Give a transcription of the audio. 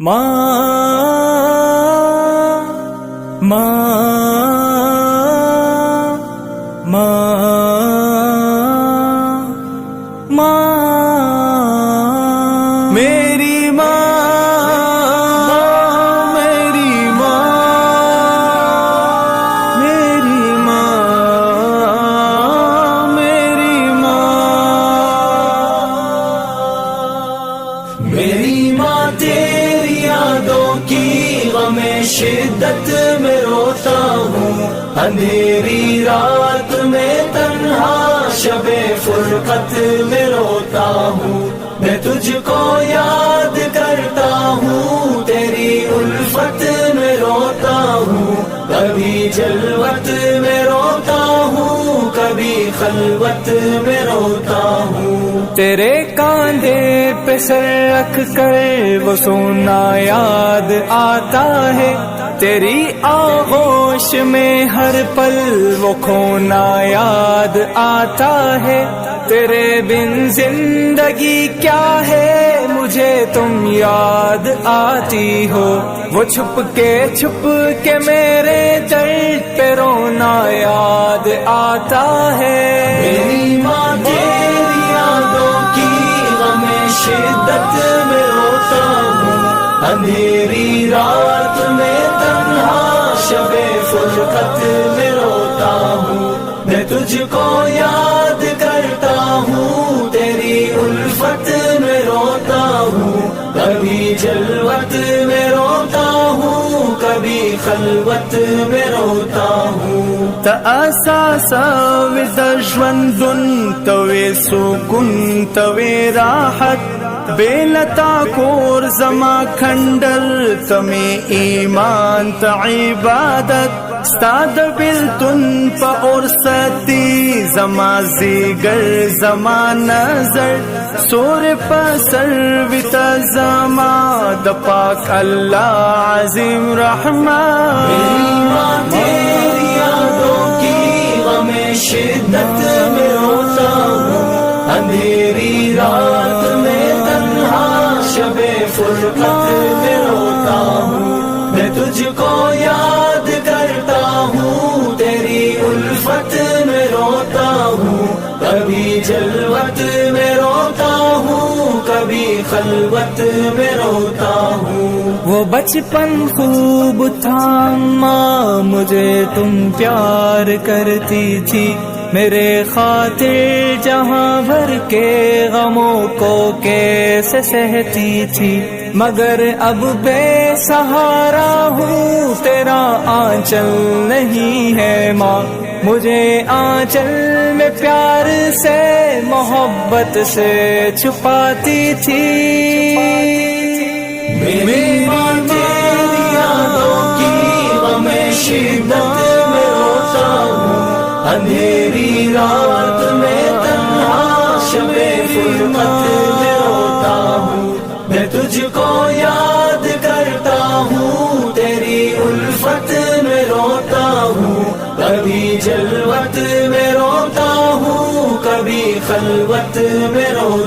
میری ماں تیری یادوں کی غم شدت میں روتا ہوں، اندھیری رات میں تنہا شب فرقت میں روتا ہوں، میں تجھ کو یاد کرتا ہوں، تیری الفت میں روتا ہوں، کبھی جلوت میں روتا ہوں، کبھی خلوت میں روتا ہوں۔ تیرے کاندھے پہ سر رکھ کر وہ سونا یاد آتا ہے، تیری آغوش میں ہر پل وہ کھونا یاد آتا ہے، تیرے بن زندگی کیا ہے مجھے تم یاد آتی ہو، وہ چھپ کے میرے درد پہ رونا یاد آتا ہے۔ میری ماں تیری یادوں کی غم شدت میں روتا ہوں، اندھیری رات میں تنہا شب فرقت میں روتا ہوں، میں تجھ کو یاد کرتا ہوں، تیری الفت میں روتا ہوں، کبھی جلوت میں روتا ہوں، کبھی خلوت میں روتا ہوں۔ تأساسا ژوندون توی سکون توی راحت بیلتا کور زما کھنڈر تمی ایمان تا عبادت ستاد بلتن پا ارستی زما زیگر زما نظر سور پا سرویتا زما دا پاک اللہ عظیم رحمان۔ میری ماں تیری یادوں کی غم شدت میں روتا ہوں، اندھیری رات میں تنہا شب فرقت میں روتا ہوں، میں تجھ کو یاد کرتا ہوں، تیری الفت میں روتا ہوں، کبھی جلوت میں روتا ہوں، کبھی خلوت میں روتا ہوں۔ وہ بچپن خوب تھا ماں مجھے تم پیار کرتی تھی، میرے خاطر جہاں بھر کے غموں کو کیسے سہتی تھی، مگر اب بے سہارا ہوں، تیرا آنچل نہیں ہے ماں، مجھے آنچل میں پیار سے محبت سے چھپاتی تھی۔ میری ماں تیری یادوں کی غم شدت میں روتا ہوں، اندھیری رات میں تنہا شب فرقت میں روتا ہوں، میں تجھ کو یاد کرتا ہوں، تیری الفت میں روتا ہوں، کبھی جلوت میں روتا ہوں، کبھی خلوت میں روتا ہوں۔